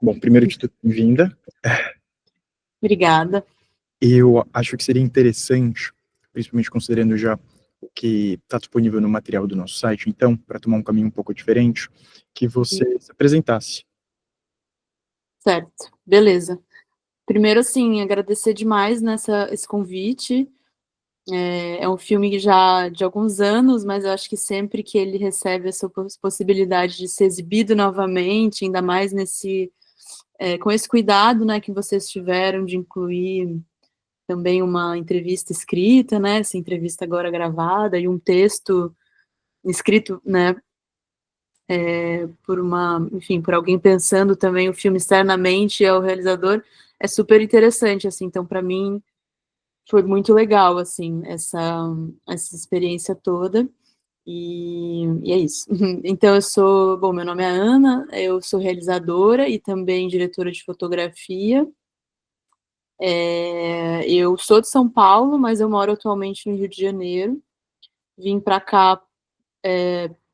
Bom, primeiro de tudo, bem-vinda. Obrigada. Eu acho que seria interessante, principalmente considerando já o que está disponível no material do nosso site, então, para tomar um caminho um pouco diferente, que você se apresentasse. Certo, beleza. Primeiro, assim, agradecer demais esse convite. É um filme já de alguns anos, mas eu acho que sempre que ele recebe essa possibilidade de ser exibido novamente, ainda mais com esse cuidado, né, que vocês tiveram de incluir também uma entrevista escrita, né, essa entrevista agora gravada, e um texto escrito, né, por alguém pensando também o filme externamente ao realizador, é super interessante, assim, então para mim foi muito legal, assim, essa experiência toda, e é isso. Então meu nome é Ana, eu sou realizadora e também diretora de fotografia. Eu sou de São Paulo, mas eu moro atualmente no Rio de Janeiro. Vim para cá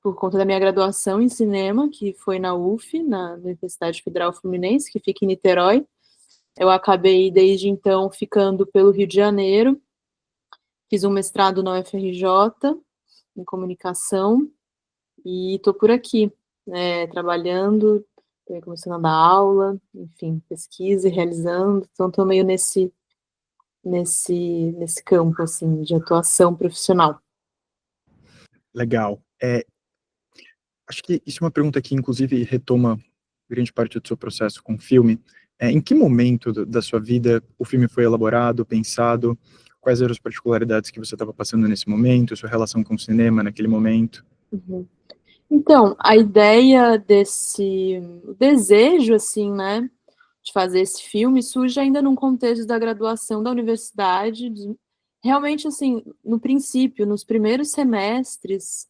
por conta da minha graduação em cinema, que foi na UF, na Universidade Federal Fluminense, que fica em Niterói. Eu acabei, desde então, ficando pelo Rio de Janeiro. Fiz um mestrado na UFRJ, em comunicação, e estou por aqui, né, trabalhando, começando a dar aula, enfim, pesquisa e realizando. Então, estou meio nesse campo, assim, de atuação profissional. Legal. Acho que isso é uma pergunta que, inclusive, retoma grande parte do seu processo com o filme. Em que momento da sua vida o filme foi elaborado, pensado? Quais eram as particularidades que você estava passando nesse momento, sua relação com o cinema naquele momento? Uhum. Então, a ideia o desejo, assim, né, de fazer esse filme surge ainda num contexto da graduação da universidade, realmente, assim, no princípio, nos primeiros semestres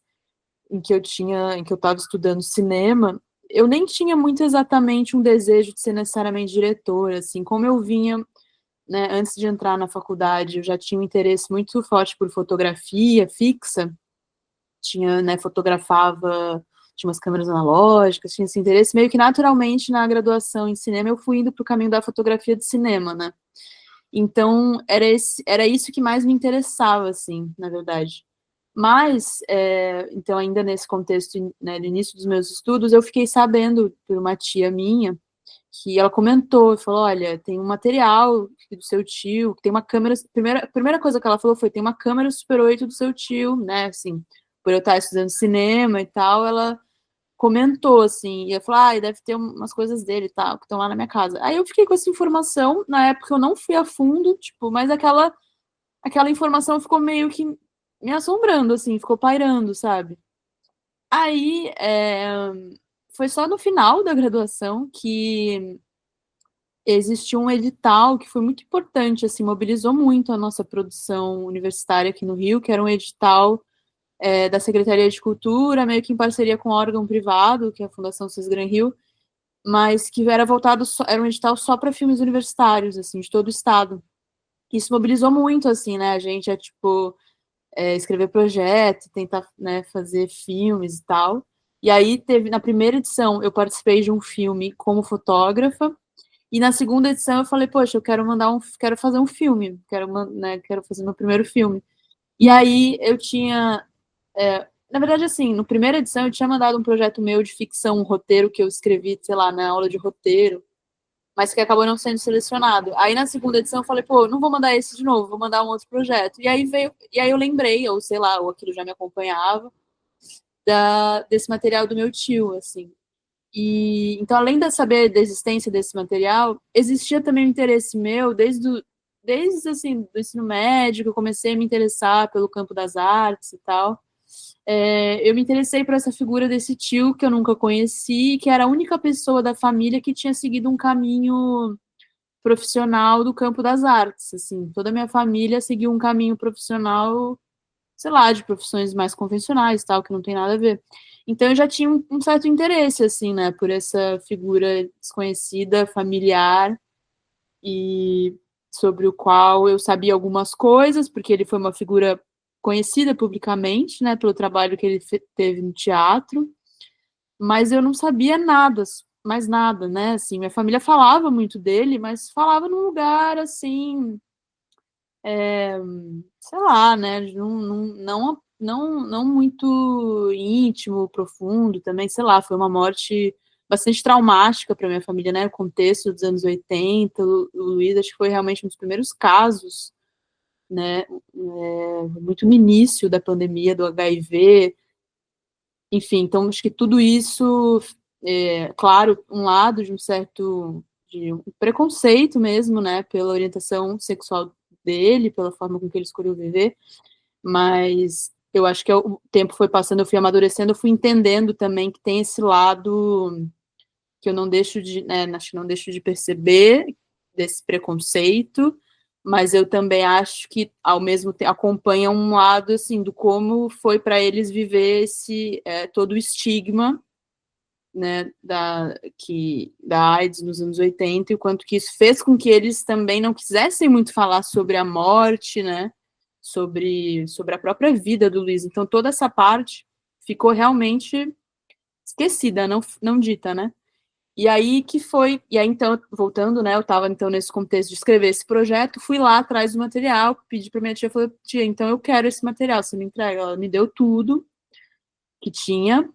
em que eu estava estudando cinema, eu nem tinha muito exatamente um desejo de ser necessariamente diretora, assim, como eu vinha, né, antes de entrar na faculdade, eu já tinha um interesse muito forte por fotografia fixa, fotografava, tinha umas câmeras analógicas, tinha esse interesse, meio que naturalmente na graduação em cinema eu fui indo para o caminho da fotografia de cinema, né? Então, era isso que mais me interessava, assim, na verdade. Mas, então, ainda nesse contexto, né, no início dos meus estudos, eu fiquei sabendo por uma tia minha, que ela comentou, falou, olha, tem um material do seu tio, tem uma câmera, a primeira coisa que ela falou foi, tem uma câmera Super 8 do seu tio, né, assim, por eu estar estudando cinema e tal, ela comentou, assim, e eu falei, deve ter umas coisas dele e tal, que estão lá na minha casa. Aí eu fiquei com essa informação, na época eu não fui a fundo, tipo, mas aquela informação ficou meio que me assombrando, assim, ficou pairando, sabe? Aí, foi só no final da graduação que existiu um edital que foi muito importante, assim, mobilizou muito a nossa produção universitária aqui no Rio, que era um edital da Secretaria de Cultura, meio que em parceria com um órgão privado, que é a Fundação Cisgran Rio, mas que era era um edital só para filmes universitários, assim, de todo o estado. Isso mobilizou muito, assim, né, a gente tipo, escrever projeto, tentar, né, fazer filmes e tal. E aí na primeira edição, eu participei de um filme como fotógrafa, e na segunda edição eu falei, poxa, eu quero fazer um filme, quero fazer meu primeiro filme. E aí eu tinha, na verdade, assim, no primeira edição eu tinha mandado um projeto meu de ficção, um roteiro que eu escrevi, sei lá, na aula de roteiro, mas que acabou não sendo selecionado. Aí na segunda edição eu falei, pô, eu não vou mandar esse de novo, vou mandar um outro projeto. E aí eu lembrei, ou sei lá, ou aquilo já me acompanhava, desse material do meu tio, assim. E então, além de saber da existência desse material, existia também um interesse meu desde assim, do ensino médio, que eu comecei a me interessar pelo campo das artes e tal. Eu me interessei por essa figura desse tio que eu nunca conheci, que era a única pessoa da família que tinha seguido um caminho profissional do campo das artes, assim, toda a minha família seguiu um caminho profissional, sei lá, de profissões mais convencionais, tal, que não tem nada a ver. Então eu já tinha um certo interesse, assim, né, por essa figura desconhecida, familiar, e sobre o qual eu sabia algumas coisas, porque ele foi uma figura conhecida publicamente, né, pelo trabalho que ele teve no teatro, mas eu não sabia nada, mais nada, né, assim, minha família falava muito dele, mas falava num lugar, assim, sei lá, né, não muito íntimo, profundo também, sei lá, foi uma morte bastante traumática para minha família, né, o contexto dos anos 80, o Luiz acho que foi realmente um dos primeiros casos, né, muito no início da pandemia do HIV, enfim, então acho que tudo isso, claro, um lado de um preconceito mesmo, né, pela orientação sexual dele, pela forma com que ele escolheu viver, mas eu acho que o tempo foi passando, eu fui amadurecendo, eu fui entendendo também que tem esse lado que eu não deixo de, né, acho que não deixo de perceber desse preconceito, mas eu também acho que ao mesmo tempo acompanha um lado assim do como foi para eles viver esse todo o estigma, né, da AIDS nos anos 80 e o quanto que isso fez com que eles também não quisessem muito falar sobre a morte, né, sobre a própria vida do Luiz. Então toda essa parte ficou realmente esquecida, não dita, né? E aí então, voltando, né, eu estava então nesse contexto de escrever esse projeto, fui lá atrás do material, pedi para minha tia, falei, tia, então eu quero esse material, você me entrega? Ela me deu tudo que tinha,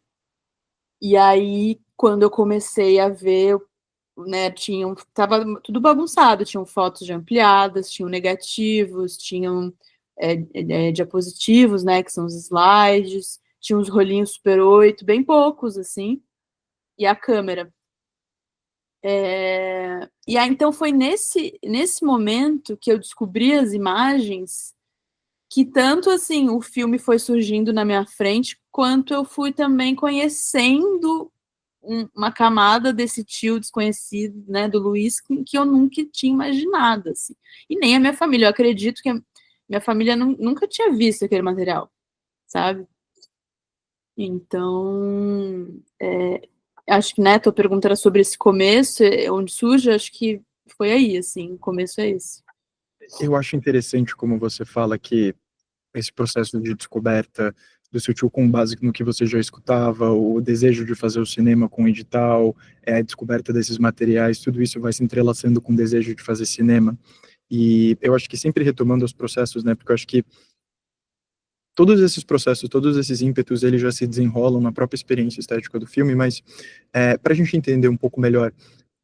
e aí quando eu comecei a ver, né, tava tudo bagunçado, tinham fotos de ampliadas, tinham negativos, tinham diapositivos, né, que são os slides, tinha uns rolinhos Super 8, bem poucos, assim, e a câmera. E aí, então, foi nesse momento que eu descobri as imagens que tanto, assim, o filme foi surgindo na minha frente, quanto eu fui também conhecendo uma camada desse tio desconhecido, né, do Luiz, que eu nunca tinha imaginado, assim. E nem a minha família, eu acredito que a minha família nunca tinha visto aquele material, sabe? Então, acho que, né, tua pergunta era sobre esse começo, onde surge, acho que foi aí, assim, o começo é esse. Eu acho interessante como você fala que esse processo de descoberta do seu tio com base no que você já escutava, o desejo de fazer o cinema com o edital, a descoberta desses materiais, tudo isso vai se entrelaçando com o desejo de fazer cinema. E eu acho que sempre retomando os processos, né, porque eu acho que todos esses processos, todos esses ímpetos, eles já se desenrolam na própria experiência estética do filme, mas para a gente entender um pouco melhor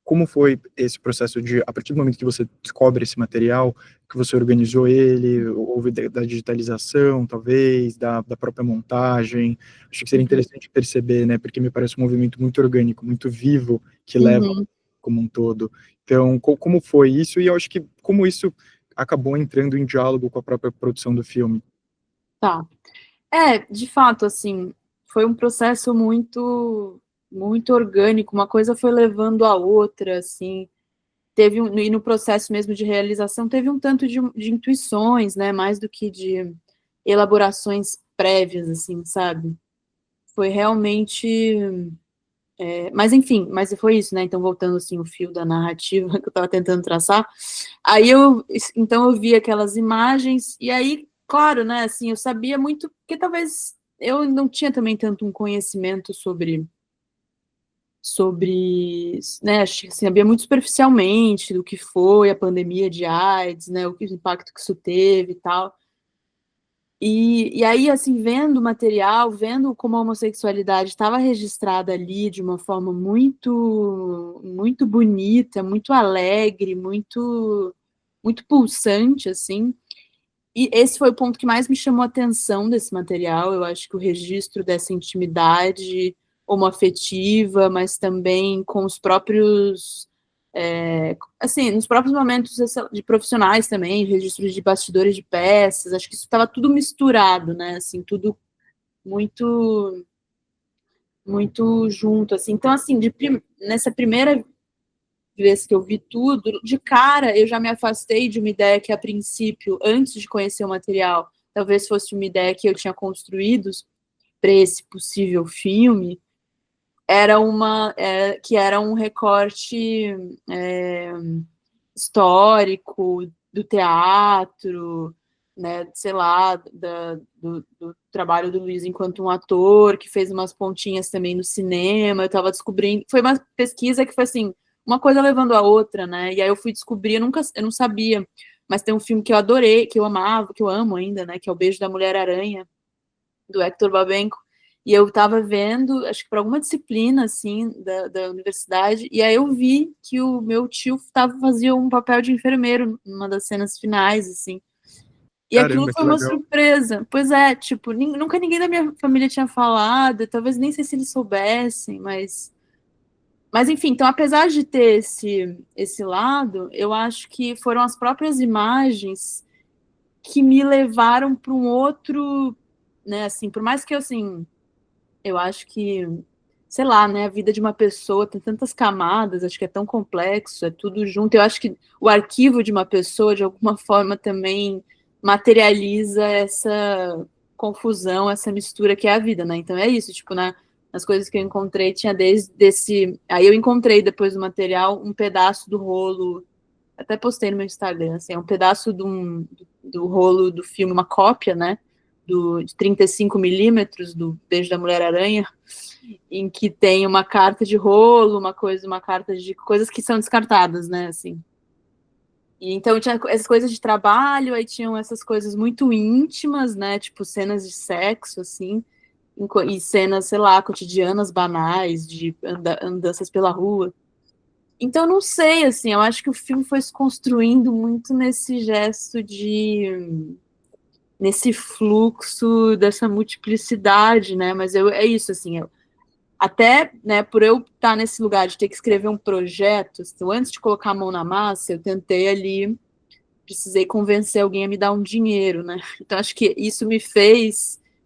como foi esse processo de, a partir do momento que você descobre esse material, que você organizou ele, houve da digitalização, talvez, da própria montagem, acho que seria Uhum. interessante perceber, né, porque me parece um movimento muito orgânico, muito vivo, que leva Uhum. como um todo. Então, como foi isso? E eu acho que como isso acabou entrando em diálogo com a própria produção do filme. Tá. De fato, assim, foi um processo muito, muito orgânico, uma coisa foi levando a outra, assim, e no processo mesmo de realização, teve um tanto de intuições, né, mais do que de elaborações prévias, assim, sabe? Foi realmente, mas enfim, mas foi isso, né, então voltando, assim, o fio da narrativa que eu estava tentando traçar, então eu vi aquelas imagens, e aí, claro, né, assim, eu sabia muito, porque talvez eu não tinha também tanto um conhecimento né, acho que assim, sabia muito superficialmente do que foi a pandemia de AIDS, né, o impacto que isso teve e tal. E aí, assim, vendo o material, vendo como a homossexualidade estava registrada ali de uma forma muito, muito bonita, muito alegre, muito, muito pulsante, assim. E esse foi o ponto que mais me chamou a atenção desse material. Eu acho que o registro dessa intimidade homoafetiva, mas também com os próprios, assim, nos próprios momentos de profissionais também, registros de bastidores de peças, acho que isso estava tudo misturado, né, assim, tudo muito, muito junto, assim. Então, assim, nessa primeira vez que eu vi tudo, de cara eu já me afastei de uma ideia que, a princípio, antes de conhecer o material, talvez fosse uma ideia que eu tinha construído para esse possível filme, que era um recorte é, histórico do teatro, né, sei lá, do trabalho do Luiz enquanto um ator, que fez umas pontinhas também no cinema, eu estava descobrindo, foi uma pesquisa que foi assim, uma coisa levando a outra, né, e aí eu fui descobrir, eu não sabia, mas tem um filme que eu adorei, que eu amava, que eu amo ainda, né, que é O Beijo da Mulher-Aranha, do Hector Babenco, e eu estava vendo, acho que para alguma disciplina, assim, da universidade, e aí eu vi que o meu tio fazia um papel de enfermeiro numa das cenas finais, assim, e aquilo Caramba, foi que uma legal. surpresa. Pois é, tipo, nunca ninguém da minha família tinha falado, talvez nem sei se eles soubessem, mas enfim, então apesar de ter esse lado, eu acho que foram as próprias imagens que me levaram para um outro, né, assim, por mais que eu, assim, eu acho que, sei lá, né, a vida de uma pessoa tem tantas camadas, acho que é tão complexo, é tudo junto, eu acho que o arquivo de uma pessoa, de alguma forma, também materializa essa confusão, essa mistura que é a vida, né, então é isso, tipo, nas coisas que eu encontrei, tinha desde esse, aí eu encontrei depois do material um pedaço do rolo, até postei no meu Instagram, assim, é um pedaço do rolo do filme, uma cópia, né, de 35 milímetros do Beijo da Mulher-Aranha, em que tem uma carta de rolo, uma carta de coisas que são descartadas, né, assim. E então tinha essas coisas de trabalho, aí tinham essas coisas muito íntimas, né, tipo cenas de sexo, assim, e cenas, sei lá, cotidianas, banais, de andanças pela rua. Então, não sei, assim, eu acho que o filme foi se construindo muito nesse gesto nesse fluxo dessa multiplicidade, né, mas é isso, assim, até, né, por eu estar nesse lugar de ter que escrever um projeto, então, antes de colocar a mão na massa, eu tentei ali, precisei convencer alguém a me dar um dinheiro, né, então acho que isso me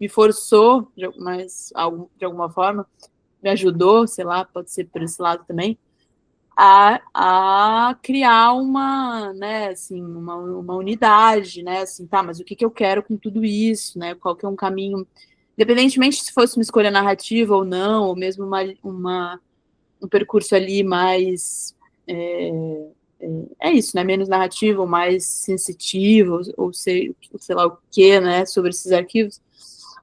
forçou, mas de alguma forma, me ajudou, sei lá, pode ser por esse lado também, a criar uma, né, assim, uma unidade, né, assim, tá, mas o que eu quero com tudo isso, né, qual que é um caminho, independentemente se fosse uma escolha narrativa ou não, ou mesmo um percurso ali mais, é isso, né, menos narrativo, ou mais sensitivo, ou sei lá o que, né, sobre esses arquivos,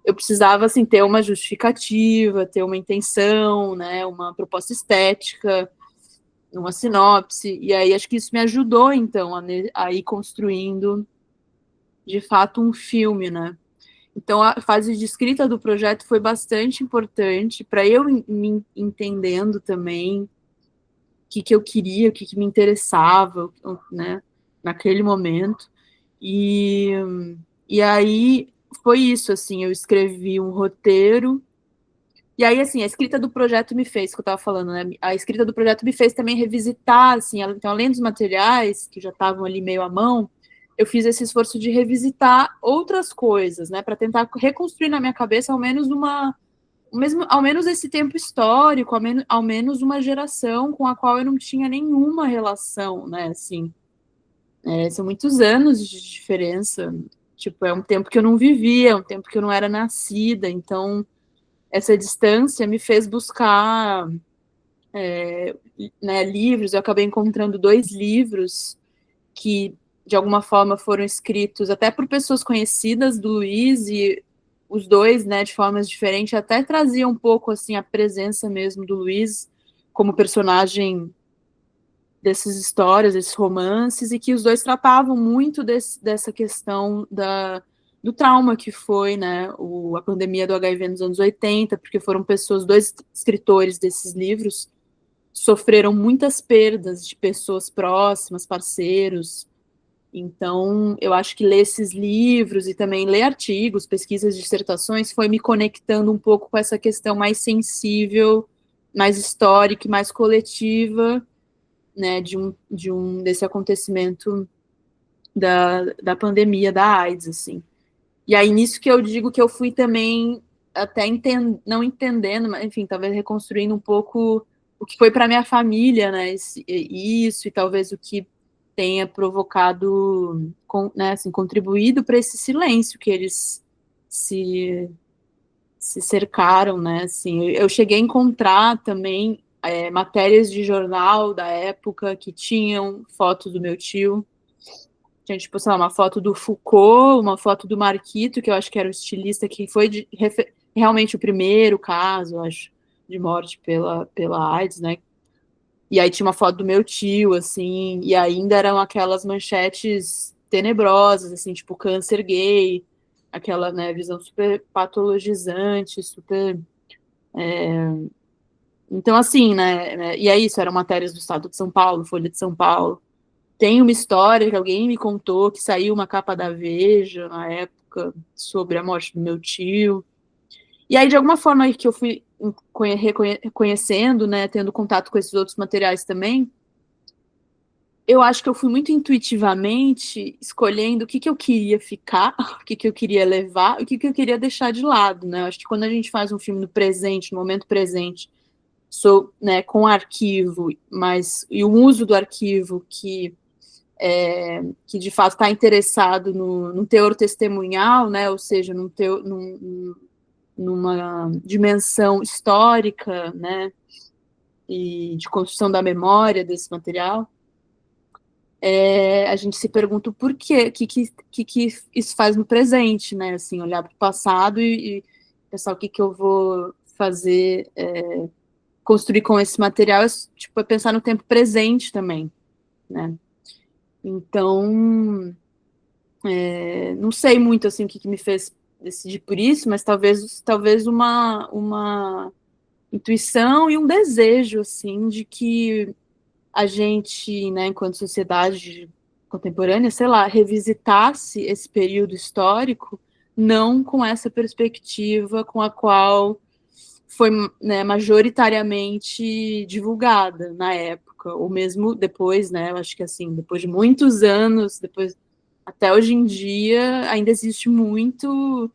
eu precisava, assim, ter uma justificativa, ter uma intenção, né, uma proposta estética, uma sinopse, e aí acho que isso me ajudou, então, a ir construindo, de fato, um filme, né? Então, a fase de escrita do projeto foi bastante importante para eu me entendendo também o que eu queria, o que me interessava, né, naquele momento. E, e aí foi isso, assim, eu escrevi um roteiro. E aí, assim, a escrita do projeto me fez, que eu estava falando, né? A escrita do projeto me fez também revisitar, assim, então, além dos materiais que já estavam ali meio à mão, eu fiz esse esforço de revisitar outras coisas, né? Para tentar reconstruir na minha cabeça ao menos esse tempo histórico, ao menos uma geração com a qual eu não tinha nenhuma relação, né? Assim, são muitos anos de diferença. Tipo, é um tempo que eu não vivia, é um tempo que eu não era nascida, então essa distância me fez buscar né, livros. Eu acabei encontrando 2 livros que, de alguma forma, foram escritos até por pessoas conhecidas do Luiz, e os dois, né, de formas diferentes, até traziam um pouco, assim, a presença mesmo do Luiz como personagem dessas histórias, desses romances, e que os dois tratavam muito dessa questão do trauma que foi, né, a pandemia do HIV nos anos 80, porque foram dois escritores desses livros, sofreram muitas perdas de pessoas próximas, parceiros. Então, eu acho que ler esses livros e também ler artigos, pesquisas, dissertações, foi me conectando um pouco com essa questão mais sensível, mais histórica e mais coletiva, né, desse acontecimento da pandemia da AIDS, assim. E aí, nisso que eu digo que eu fui também até não entendendo, mas, enfim, talvez reconstruindo um pouco o que foi para minha família, né, isso, e talvez o que tenha provocado, né, assim, contribuído para esse silêncio que eles se, se cercaram, né, assim. Eu cheguei a encontrar também matérias de jornal da época que tinham fotos do meu tio, tinha, tipo, sei lá, uma foto do Foucault, uma foto do Marquito, que eu acho que era o estilista que foi realmente o primeiro caso, eu acho, de morte pela AIDS, né? E aí tinha uma foto do meu tio, assim, e ainda eram aquelas manchetes tenebrosas, assim, tipo câncer gay, aquela, né, visão super patologizante, super... Então, assim, né, e é isso, eram matérias do Estado de São Paulo, Folha de São Paulo. Tem uma história que alguém me contou, que saiu uma capa da Veja, na época, sobre a morte do meu tio. E aí, de alguma forma aí que eu fui reconhecendo, né, tendo contato com esses outros materiais também, eu acho que eu fui muito intuitivamente escolhendo o que eu queria ficar, o que eu queria levar, o que eu queria deixar de lado, né? Eu acho que quando a gente faz um filme no presente, no momento presente, né, com arquivo, mas e o uso do arquivo que de fato está interessado no teor testemunhal, né? Ou seja, numa dimensão histórica, né? E de construção da memória desse material. A gente se pergunta o porquê, o que isso faz no presente, né? Assim, olhar para o passado e pensar o que eu vou fazer, construir com esse material, tipo, é pensar no tempo presente também, né? Então, não sei muito, assim, o que me fez decidir por isso, mas talvez uma intuição e um desejo, assim, de que a gente, né, enquanto sociedade contemporânea, sei lá, revisitasse esse período histórico, não com essa perspectiva com a qual foi, né, majoritariamente divulgada na época, ou mesmo depois, né, eu acho que assim, depois de muitos anos, depois até hoje em dia, ainda existe muito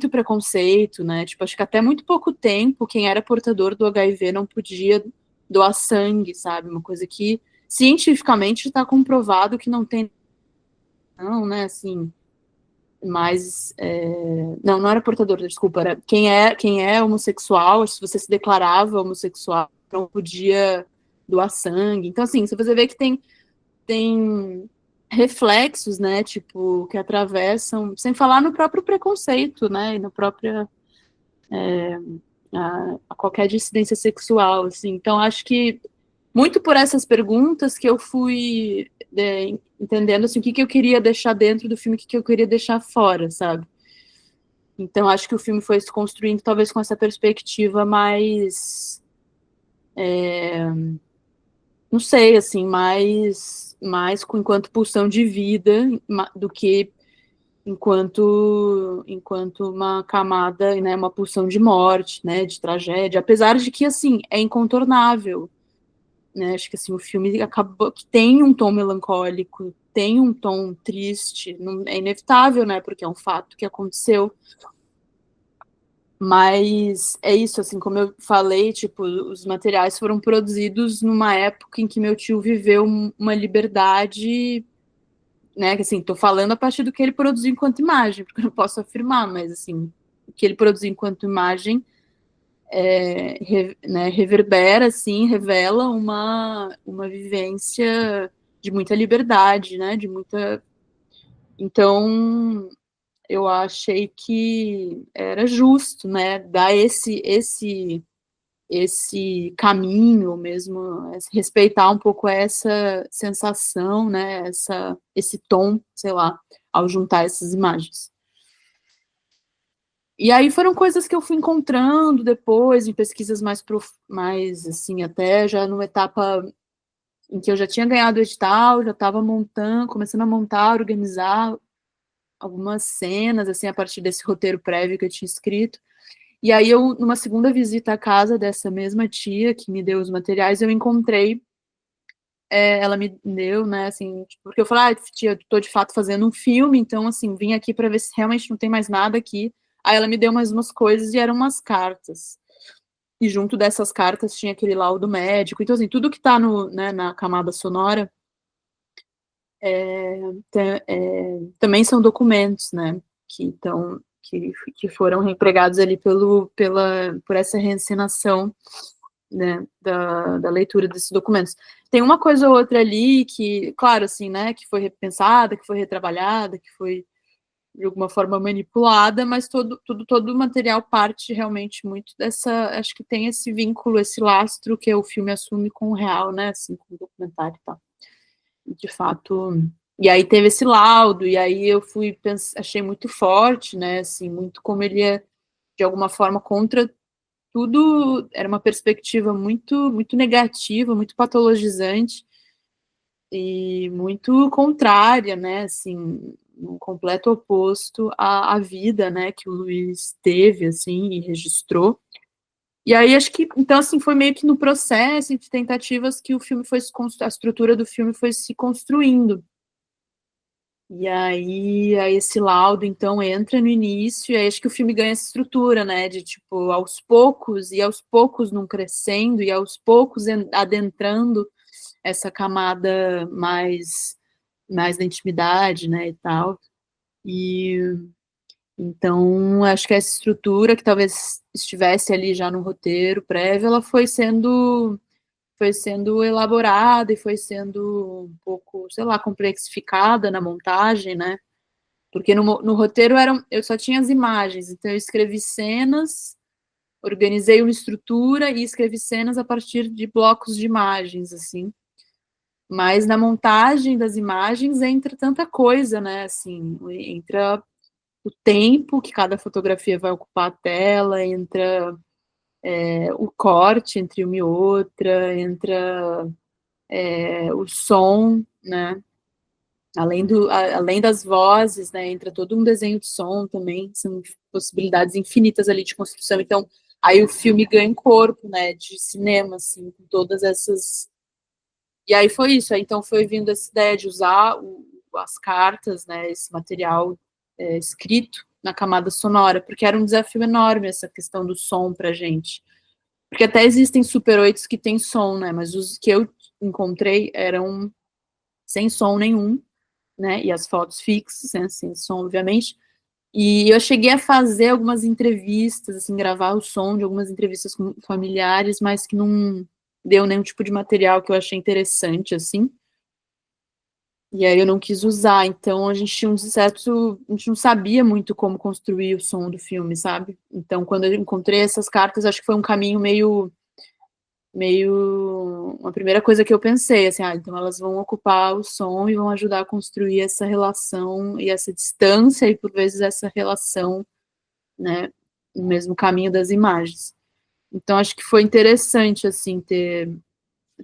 preconceito, né, tipo, acho que até muito pouco tempo, quem era portador do HIV não podia doar sangue, sabe, uma coisa que cientificamente está comprovado que não tem, não, né, assim, mas não era portador, desculpa, era quem é homossexual, se você se declarava homossexual, não podia doar sangue. Então, assim, se você vê que tem reflexos, né, tipo, que atravessam, sem falar no próprio preconceito, né, e na própria a qualquer dissidência sexual, assim. Então, acho que muito por essas perguntas que eu fui entendendo assim, o que eu queria deixar dentro do filme, o que eu queria deixar fora, sabe? Então, acho que o filme foi se construindo talvez com essa perspectiva mais, não sei, assim, mais enquanto pulsão de vida do que enquanto uma camada, né, uma pulsão de morte, né, de tragédia, apesar de que, assim, é incontornável, né, acho que, assim, o filme acabou, que tem um tom melancólico, tem um tom triste, é inevitável, né, porque é um fato que aconteceu, mas é isso, assim, como eu falei, tipo, os materiais foram produzidos numa época em que meu tio viveu uma liberdade, né, que assim, tô falando a partir do que ele produziu enquanto imagem, porque eu não posso afirmar, mas assim, o que ele produziu enquanto imagem né, reverbera, assim, revela uma vivência de muita liberdade, né, de muita... Então, eu achei que era justo, né, dar esse caminho mesmo, respeitar um pouco essa sensação, né, esse tom, sei lá, ao juntar essas imagens. E aí foram coisas que eu fui encontrando depois, em pesquisas mais assim, até já numa etapa em que eu já tinha ganhado o edital, já estava começando a montar, organizar algumas cenas, assim, a partir desse roteiro prévio que eu tinha escrito. E aí eu, numa segunda visita à casa dessa mesma tia que me deu os materiais, eu encontrei, ela me deu, né, assim, tipo, porque eu falei, tia, eu tô de fato fazendo um filme, então, assim, vim aqui para ver se realmente não tem mais nada aqui. Aí ela me deu mais umas coisas e eram umas cartas. E junto dessas cartas tinha aquele laudo médico. Então, assim, tudo que tá né, na camada sonora também são documentos, né, que foram empregados ali por essa reencenação né, da leitura desses documentos. Tem uma coisa ou outra ali que, claro, assim, né, que foi repensada, que foi retrabalhada, que foi de alguma forma manipulada, mas todo o material parte realmente muito dessa, acho que tem esse vínculo, esse lastro que o filme assume com o real, né, assim, com o documentário e tal. De fato, e aí teve esse laudo, e aí eu achei muito forte, né, assim, muito como ele é, de alguma forma, contra tudo, era uma perspectiva muito negativa, muito patologizante, e muito contrária, né, assim, um completo oposto à vida, né, que o Luiz teve, assim, e registrou. E aí, acho que, então, assim, foi meio que no processo de tentativas que o filme a estrutura do filme foi se construindo. E aí esse laudo, então, entra no início, e aí acho que o filme ganha essa estrutura, né, de, tipo, aos poucos não crescendo, e aos poucos adentrando essa camada mais da intimidade, né, e tal. E então acho que essa estrutura que talvez estivesse ali já no roteiro prévio, ela foi sendo elaborada e foi sendo um pouco, sei lá, complexificada na montagem, né? Porque no roteiro eu só tinha as imagens, então eu escrevi cenas, organizei uma estrutura e escrevi cenas a partir de blocos de imagens, assim. Mas na montagem das imagens entra tanta coisa, né? Assim, entra o tempo que cada fotografia vai ocupar a tela, entra o corte entre uma e outra, entra o som, né? Além das vozes, né? Entra todo um desenho de som também, são possibilidades infinitas ali de construção. Então, aí o filme ganha um corpo, né? De cinema, assim, com todas essas. E aí foi isso, aí então foi vindo essa ideia de usar as cartas, né, esse material escrito na camada sonora, porque era um desafio enorme essa questão do som pra gente. Porque até existem Super 8 que tem som, né, mas os que eu encontrei eram sem som nenhum, né, e as fotos fixas, né, sem som, obviamente. E eu cheguei a fazer algumas entrevistas, assim, gravar o som de algumas entrevistas com familiares, mas que não deu nenhum tipo de material que eu achei interessante, assim. E aí eu não quis usar, então a gente tinha a gente não sabia muito como construir o som do filme, sabe? Então quando eu encontrei essas cartas, acho que foi um caminho uma primeira coisa que eu pensei, assim, então elas vão ocupar o som e vão ajudar a construir essa relação e essa distância e por vezes essa relação, né, no mesmo caminho das imagens. Então acho que foi interessante, assim, ter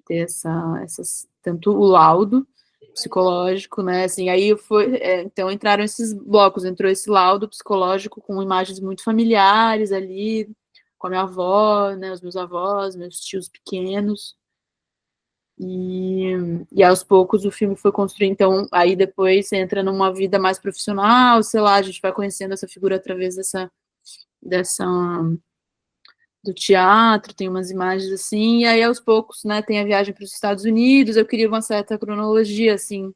essas, tanto o laudo psicológico, né, assim, aí então entraram esses blocos, entrou esse laudo psicológico com imagens muito familiares ali, com a minha avó, né, os meus avós, meus tios pequenos, e aos poucos o filme foi construindo, então aí depois entra numa vida mais profissional, sei lá, a gente vai conhecendo essa figura através dessa do teatro, tem umas imagens assim, e aí aos poucos, né, tem a viagem para os Estados Unidos, eu queria uma certa cronologia, assim,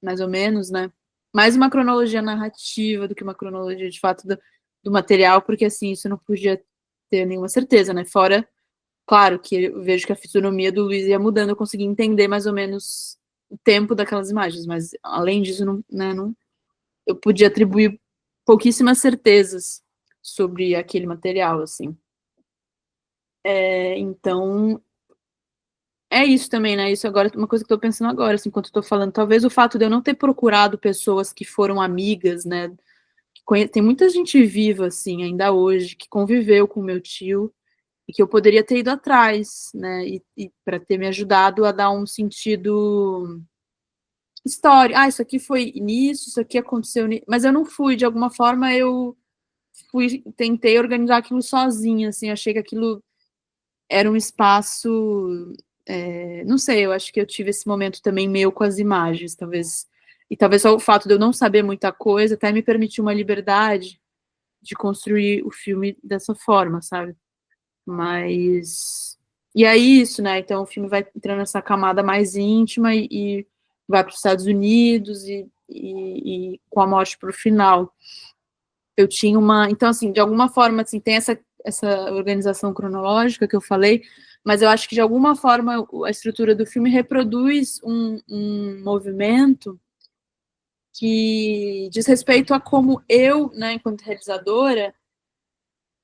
mais ou menos, né, mais uma cronologia narrativa do que uma cronologia, de fato, do material, porque, assim, isso eu não podia ter nenhuma certeza, né, fora, claro, que eu vejo que a fisionomia do Luiz ia mudando, eu consegui entender mais ou menos o tempo daquelas imagens, mas, além disso, não, né, eu podia atribuir pouquíssimas certezas sobre aquele material, assim. Então, é isso também, né? Isso agora é uma coisa que eu tô pensando agora, assim, enquanto eu tô falando. Talvez o fato de eu não ter procurado pessoas que foram amigas, né? Tem muita gente viva, assim, ainda hoje, que conviveu com meu tio e que eu poderia ter ido atrás, né? E para ter me ajudado a dar um sentido história. Ah, isso aqui foi nisso, isso aqui aconteceu nisso. Mas eu não fui, de alguma forma eu tentei organizar aquilo sozinha, assim, achei que aquilo era um espaço, não sei, eu acho que eu tive esse momento também meu com as imagens, talvez, e talvez só o fato de eu não saber muita coisa até me permitiu uma liberdade de construir o filme dessa forma, sabe? Mas, e é isso, né? Então o filme vai entrando nessa camada mais íntima e vai para os Estados Unidos e com a morte para o final. Eu tinha então, assim, de alguma forma, assim, tem essa organização cronológica que eu falei, mas eu acho que de alguma forma a estrutura do filme reproduz um movimento que diz respeito a como eu, né, enquanto realizadora,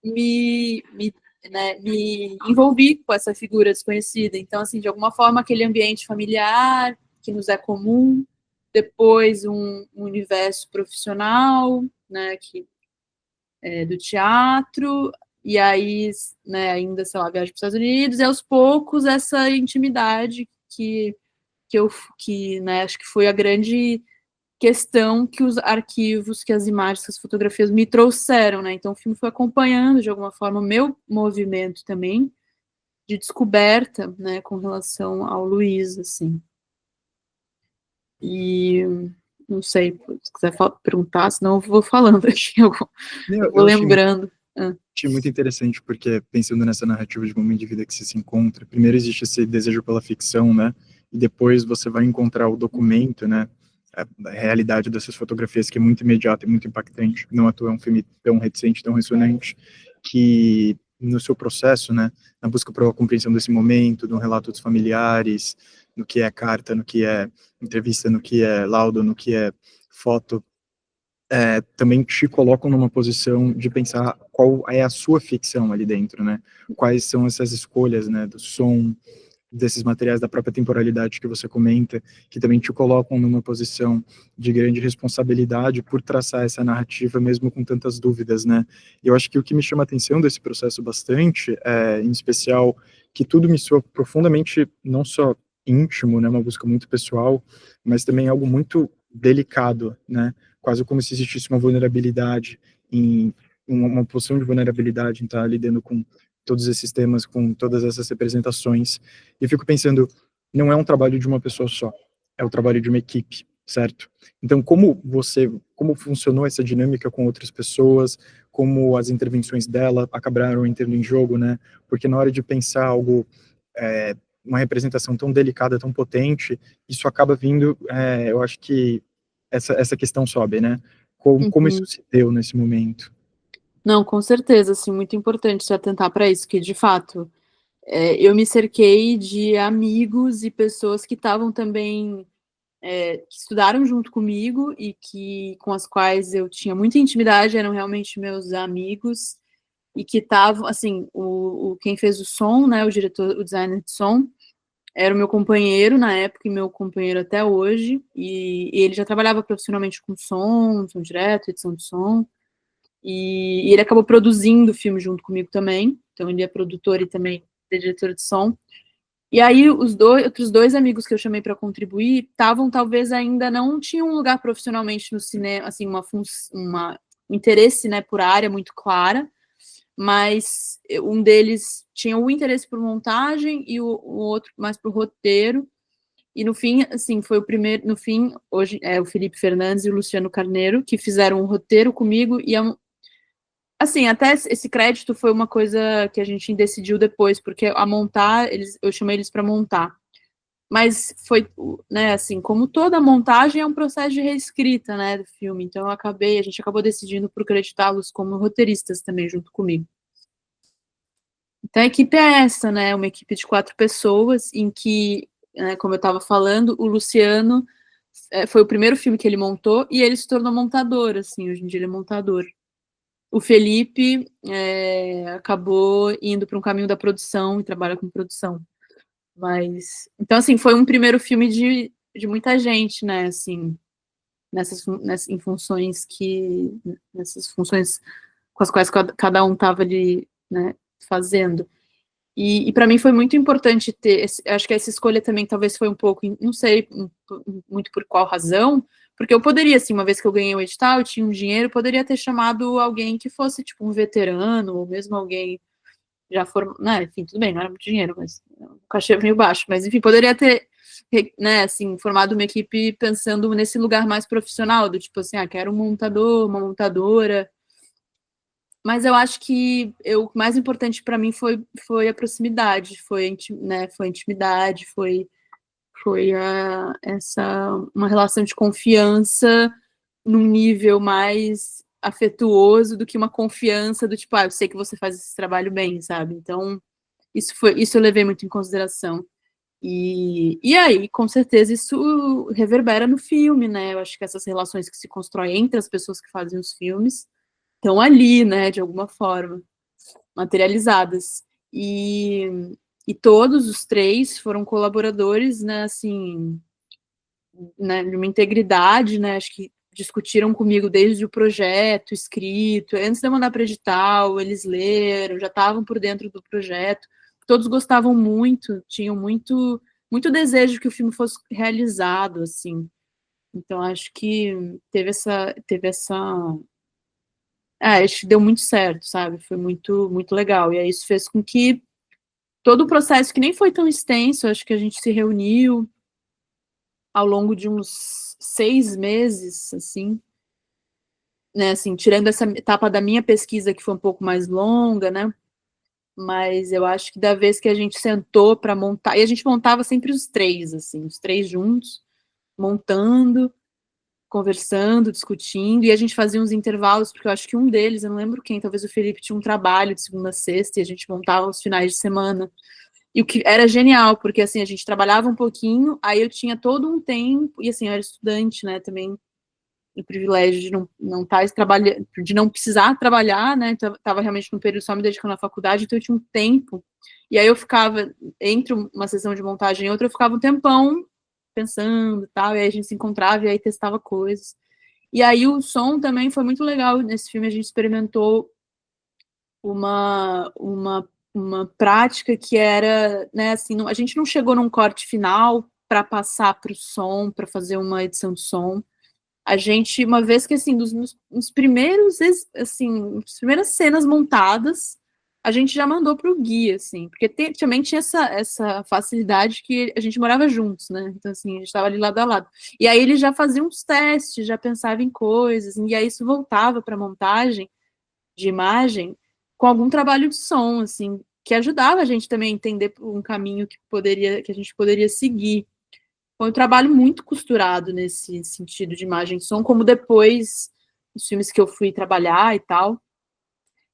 me envolvi com essa figura desconhecida. Então, assim, de alguma forma, aquele ambiente familiar que nos é comum, depois um universo profissional, né, que é do teatro, e aí, né, ainda, sei lá, viagem para os Estados Unidos, e aos poucos essa intimidade que né, acho que foi a grande questão que os arquivos, que as imagens, que as fotografias me trouxeram, né? Então o filme foi acompanhando de alguma forma o meu movimento também de descoberta, né, com relação ao Luiz, assim. E não sei, se quiser perguntar, senão eu vou falando aqui, eu vou lembrando. Achei muito interessante, porque pensando nessa narrativa de momento de vida que você se encontra, primeiro existe esse desejo pela ficção, né? E depois você vai encontrar o documento, né? A realidade dessas fotografias, que é muito imediata e muito impactante. Não à toa é um filme tão reticente, tão ressonante, que no seu processo, né? Na busca por uma compreensão desse momento, no relato dos familiares, no que é carta, no que é entrevista, no que é laudo, no que é foto, também te colocam numa posição de pensar qual é a sua ficção ali dentro, né? Quais são essas escolhas, né, do som, desses materiais, da própria temporalidade que você comenta, que também te colocam numa posição de grande responsabilidade por traçar essa narrativa, mesmo com tantas dúvidas, né? E eu acho que o que me chama a atenção desse processo bastante, em especial, que tudo me soa profundamente, não só íntimo, né, uma busca muito pessoal, mas também algo muito delicado, né? Quase como se existisse uma vulnerabilidade em uma posição de vulnerabilidade em estar lidando com todos esses temas, com todas essas representações. E fico pensando, não é um trabalho de uma pessoa só, é o trabalho de uma equipe, certo? Então, como funcionou essa dinâmica com outras pessoas, como as intervenções dela acabaram entrando em jogo, né? Porque na hora de pensar algo, uma representação tão delicada, tão potente, isso acaba vindo, eu acho que essa questão sobe, né? Como isso se deu nesse momento? Não, com certeza, assim, muito importante se atentar para isso, que de fato eu me cerquei de amigos e pessoas que estavam também, que estudaram junto comigo e com as quais eu tinha muita intimidade, eram realmente meus amigos, e que estavam, assim, quem fez o som, né, o diretor, o designer de som, era o meu companheiro na época e meu companheiro até hoje, e ele já trabalhava profissionalmente com som direto, edição de som, e ele acabou produzindo o filme junto comigo também, então ele é produtor e também é diretor de som. E aí outros dois amigos que eu chamei para contribuir estavam talvez ainda não tinham um lugar profissionalmente no cinema, assim, um interesse, né, por área muito clara, mas um deles tinha o interesse por montagem e o outro mais por roteiro. E no fim, assim, foi o primeiro, no fim, hoje é o Felipe Fernandes e o Luciano Carneiro que fizeram um roteiro comigo, e assim, até esse crédito foi uma coisa que a gente decidiu depois, porque a montar, eu chamei eles para montar. Mas foi, né, assim, como toda montagem é um processo de reescrita, né, do filme. Então a gente acabou decidindo por acreditá-los como roteiristas também junto comigo. Então a equipe é essa, né, uma equipe de 4 pessoas em que, né, como eu estava falando, o Luciano foi o primeiro filme que ele montou e ele se tornou montador, assim, hoje em dia ele é montador. O Felipe acabou indo para um caminho da produção e trabalha com produção. Mas, então, assim, foi um primeiro filme de muita gente, né, assim, nessas funções com as quais cada um estava ali, né, fazendo. E para mim foi muito importante acho que essa escolha também talvez foi um pouco, não sei muito por qual razão, porque eu poderia, assim, uma vez que eu ganhei o edital, eu tinha um dinheiro, poderia ter chamado alguém que fosse, tipo, um veterano, ou mesmo alguém já formado, né, enfim, tudo bem, não era muito dinheiro, mas o cachê é meio baixo, mas enfim, poderia ter, né, assim, formado uma equipe pensando nesse lugar mais profissional, do tipo assim, quero um montador, uma montadora, mas eu acho que o mais importante para mim foi a proximidade, né, foi a intimidade, foi uma relação de confiança num nível mais afetuoso do que uma confiança do tipo, eu sei que você faz esse trabalho bem, sabe? Então, Isso eu levei muito em consideração. E aí, com certeza, isso reverbera no filme, né? Eu acho que essas relações que se constroem entre as pessoas que fazem os filmes estão ali, né, de alguma forma, materializadas. E todos os três foram colaboradores, né, assim, né, de uma integridade, né, acho que discutiram comigo desde o projeto, escrito, antes de eu mandar para edital, eles leram, já estavam por dentro do projeto, todos gostavam muito, tinham muito desejo que o filme fosse realizado, assim. Então, acho que acho que deu muito certo, sabe? Foi muito legal. E aí isso fez com que todo o processo, que nem foi tão extenso, acho que a gente se reuniu ao longo de uns 6 meses, assim, né, assim, tirando essa etapa da minha pesquisa, que foi um pouco mais longa, né, mas eu acho que da vez que a gente sentou para montar, e a gente montava sempre os três, assim, os três juntos, montando, conversando, discutindo, e a gente fazia uns intervalos, porque eu acho que um deles, eu não lembro quem, talvez o Felipe, tinha um trabalho de segunda a sexta, e a gente montava os finais de semana. E o que era genial, porque assim, a gente trabalhava um pouquinho, aí eu tinha todo um tempo, e assim, eu era estudante, né, também, o privilégio de não estar trabalhando, de não precisar trabalhar, né, estava realmente num período só me dedicando à faculdade, então eu tinha um tempo, e aí eu ficava, entre uma sessão de montagem e outra, eu ficava um tempão pensando e tal, e aí a gente se encontrava e aí testava coisas. E aí o som também foi muito legal, nesse filme a gente experimentou uma prática que era, né, assim, a gente não chegou num corte final para passar para o som, para fazer uma edição de som. A gente, uma vez que, assim, nos primeiros, assim, as primeiras cenas montadas, a gente já mandou para o guia, assim, porque também tinha essa facilidade que a gente morava juntos, né, então, assim, a gente estava ali lado a lado. E aí ele já fazia uns testes, já pensava em coisas, e aí isso voltava para a montagem de imagem com algum trabalho de som, assim, que ajudava a gente também a entender um caminho que a gente poderia seguir. Foi um trabalho muito costurado nesse sentido de imagem e som, como depois os filmes que eu fui trabalhar e tal,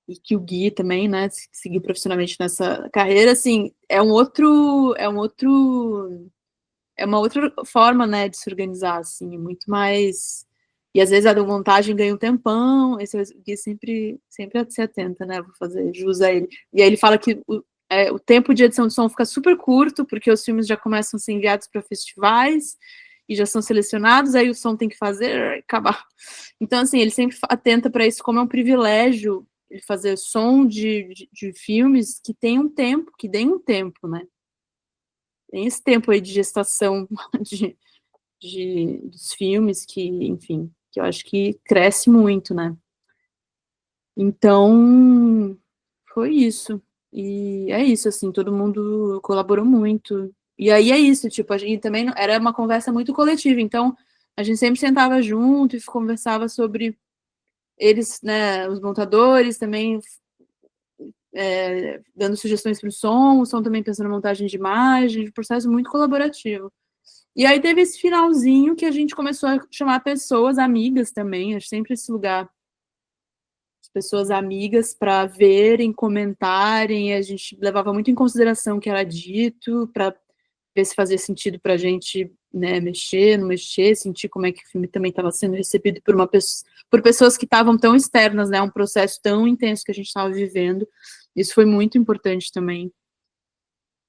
e que o Gui também, né, seguiu profissionalmente nessa carreira, assim, é uma outra forma, né, de se organizar, assim, muito mais, e às vezes a montagem ganha um tempão, esse Gui sempre se atenta, né, vou fazer jus a ele, e aí ele fala que o tempo de edição de som fica super curto, porque os filmes já começam a ser enviados para festivais, e já são selecionados, aí o som tem que fazer, acabar. Então, assim, ele sempre atenta para isso, como é um privilégio ele fazer som de filmes que tem um tempo, que deem um tempo, né? Tem esse tempo aí de gestação dos filmes que, enfim, que eu acho que cresce muito, né? Então, foi isso. E é isso, assim, todo mundo colaborou muito. E aí é isso, tipo, a gente também era uma conversa muito coletiva, então a gente sempre sentava junto e conversava sobre eles, né, os montadores também dando sugestões para o som também pensando na montagem de imagem, um processo muito colaborativo. E aí teve esse finalzinho que a gente começou a chamar pessoas amigas também, acho sempre esse lugar, as pessoas amigas para verem, comentarem, a gente levava muito em consideração o que era dito, para ver se fazia sentido para a gente, né, mexer, não mexer, sentir como é que o filme também estava sendo recebido por pessoas que estavam tão externas, né, um processo tão intenso que a gente estava vivendo. Isso foi muito importante também.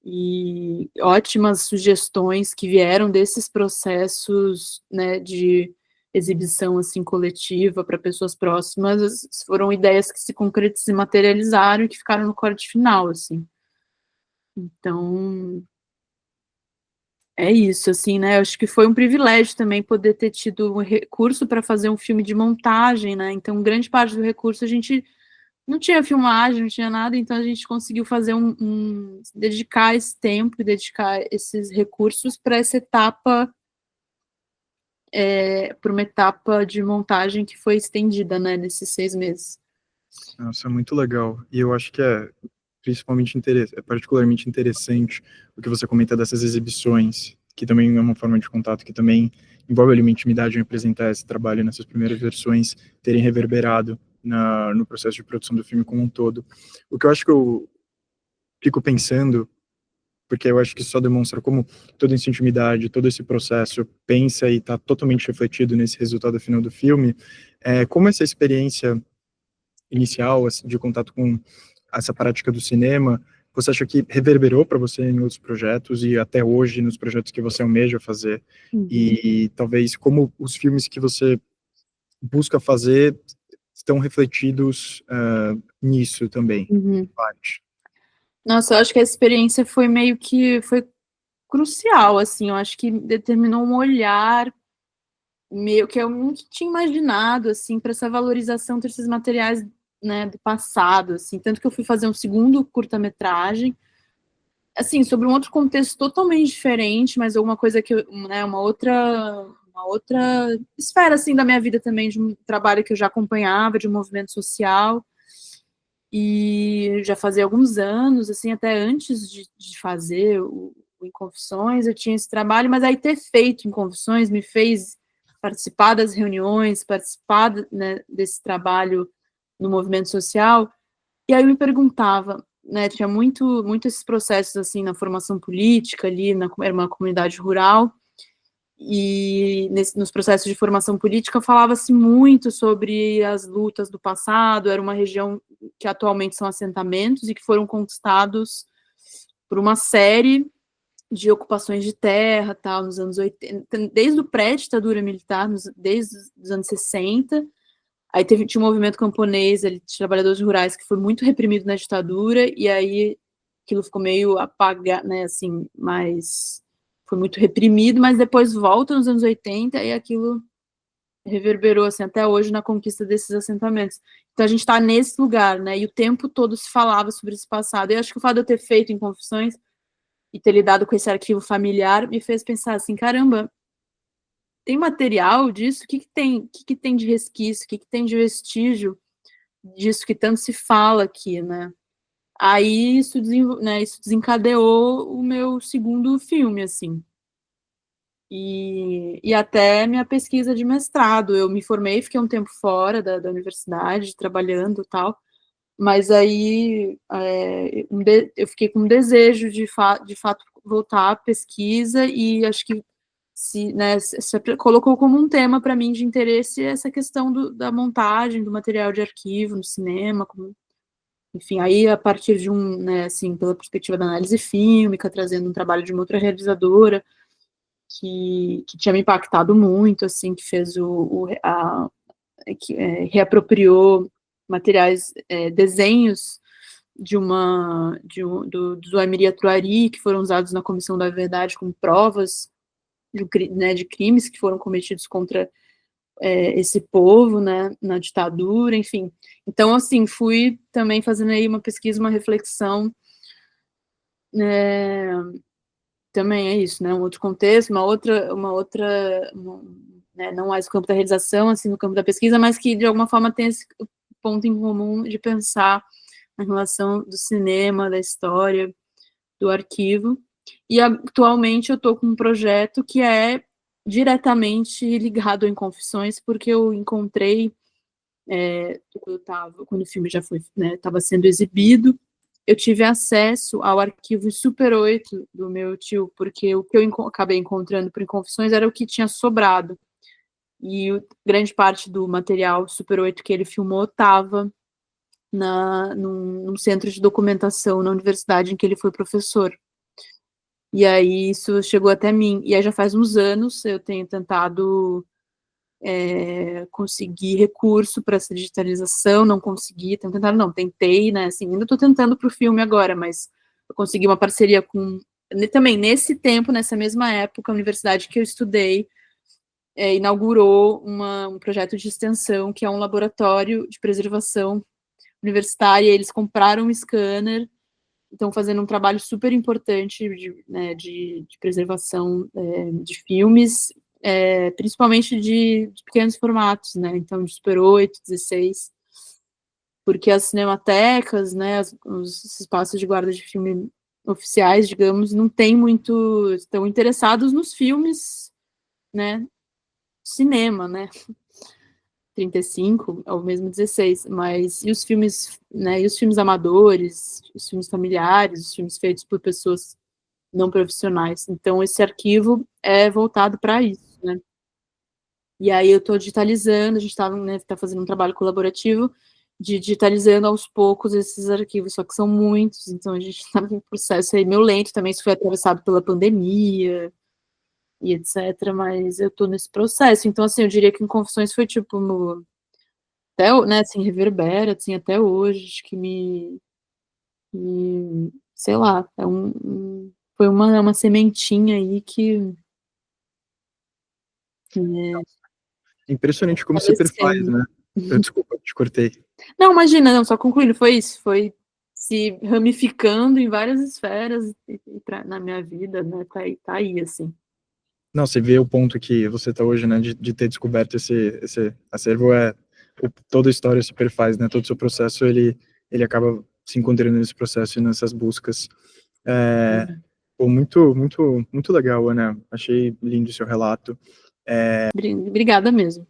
E ótimas sugestões que vieram desses processos, né, de exibição, assim, coletiva para pessoas próximas, foram ideias que se materializaram e que ficaram no corte final, assim. Então, é isso, assim, né, eu acho que foi um privilégio também poder ter tido um recurso para fazer um filme de montagem, né, então grande parte do recurso a gente não tinha filmagem, não tinha nada, então a gente conseguiu fazer dedicar esse tempo e dedicar esses recursos para essa etapa, para uma etapa de montagem que foi estendida, né, nesses 6 meses. Nossa, é muito legal. E eu acho que é particularmente interessante o que você comenta dessas exibições, que também é uma forma de contato que também envolve ali uma intimidade em apresentar esse trabalho nessas primeiras versões, terem reverberado no processo de produção do filme como um todo. O que eu acho que eu fico pensando, porque eu acho que só demonstra como toda essa intimidade, todo esse processo pensa e está totalmente refletido nesse resultado final do filme, como essa experiência inicial, assim, de contato com essa prática do cinema, você acha que reverberou para você em outros projetos e até hoje nos projetos que você almeja fazer? E talvez como os filmes que você busca fazer estão refletidos nisso também, em parte. Nossa, eu acho que a experiência foi meio que foi crucial, assim, eu acho que determinou um olhar meio que eu nunca tinha imaginado, assim, para essa valorização desses materiais, né, do passado, assim, tanto que eu fui fazer um segundo curta-metragem, assim, sobre um outro contexto totalmente diferente, mas alguma coisa que eu, né, uma outra esfera, assim, da minha vida também, de um trabalho que eu já acompanhava, de um movimento social, e já fazia alguns anos, assim, até antes de fazer o Em Confissões, eu tinha esse trabalho, mas aí ter feito Em Confissões me fez participar das reuniões, participar, né, desse trabalho no movimento social, e aí eu me perguntava, né, tinha muito esses processos, assim, na formação política ali, era uma comunidade rural, e nos processos de formação política falava-se muito sobre as lutas do passado, era uma região que atualmente são assentamentos e que foram conquistados por uma série de ocupações de terra, tal, nos anos 80, desde o pré-ditadura militar, desde os anos 60, aí tinha um movimento camponês, de trabalhadores rurais, que foi muito reprimido na ditadura, e aí aquilo ficou meio apagado, né, assim, foi muito reprimido, mas depois volta nos anos 80 e aquilo reverberou, assim, até hoje na conquista desses assentamentos. Então a gente está nesse lugar, né, e o tempo todo se falava sobre esse passado. E eu acho que o fato de eu ter feito Em Confissões e ter lidado com esse arquivo familiar me fez pensar assim, caramba, tem material disso? O que tem? O que tem de resquício? O que tem de vestígio disso que tanto se fala aqui, né? Aí isso, isso desencadeou o meu segundo filme, assim. E até minha pesquisa de mestrado. Eu me formei, fiquei um tempo fora da universidade, trabalhando e tal, mas aí eu fiquei com um desejo de fato voltar à pesquisa e acho que se colocou como um tema para mim de interesse essa questão da montagem do material de arquivo no cinema, enfim, aí a partir de né, assim, pela perspectiva da análise fílmica, trazendo um trabalho de uma outra realizadora, que tinha me impactado muito, assim, que fez que reapropriou materiais, desenhos do Aimé Truari, que foram usados na Comissão da Verdade como provas de crimes que foram cometidos contra esse povo, né, na ditadura, enfim. Então, assim, fui também fazendo aí uma pesquisa, uma reflexão, também é isso, né, um outro contexto, né, não mais no campo da realização, assim, no campo da pesquisa, mas que, de alguma forma, tem esse ponto em comum de pensar na relação do cinema, da história, do arquivo. E, atualmente, eu estou com um projeto que é diretamente ligado em Confissões, porque eu encontrei, quando o filme já foi, né, estava sendo exibido, eu tive acesso ao arquivo Super 8 do meu tio, porque o que eu acabei encontrando por Confissões era o que tinha sobrado. E grande parte do material Super 8 que ele filmou estava num centro de documentação na universidade em que ele foi professor. E aí isso chegou até mim. E aí já faz uns anos eu tenho tentado conseguir recurso para essa digitalização, não consegui, tentei, né, assim, ainda estou tentando para o filme agora, mas eu consegui uma parceria também nesse tempo, nessa mesma época, a universidade que eu estudei inaugurou um projeto de extensão, que é um laboratório de preservação universitária, eles compraram um scanner, estão fazendo um trabalho super importante de preservação de filmes, principalmente de pequenos formatos, né, então de Super 8, 16, porque as cinematecas, né, os espaços de guarda de filme oficiais, digamos, não tem muito, estão interessados nos filmes, né, cinema, né, 35, é o mesmo 16, mas e os filmes, né, e os filmes amadores, os filmes familiares, os filmes feitos por pessoas não profissionais. Então, esse arquivo é voltado para isso, né? E aí eu estou digitalizando, a gente está, né, tá fazendo um trabalho colaborativo de digitalizando aos poucos esses arquivos, só que são muitos, então a gente está num processo aí meio lento também, isso foi atravessado pela pandemia e etc, mas eu estou nesse processo. Então, assim, eu diria que em Confissões foi tipo, até, né, assim, reverbera, assim, até hoje, acho que sei lá, foi uma sementinha aí que Impressionante como você perfaz, aparecendo. né? Desculpa, te cortei. Não, imagina, não, só concluindo, foi isso, foi se ramificando em várias esferas na minha vida, né, tá aí, assim. Não, você vê o ponto que você está hoje, né, de ter descoberto esse acervo, toda a história se perfaz, né, todo o seu processo, ele acaba se encontrando nesse processo e nessas buscas. Pô, muito legal, Ana, achei lindo o seu relato. Obrigada mesmo.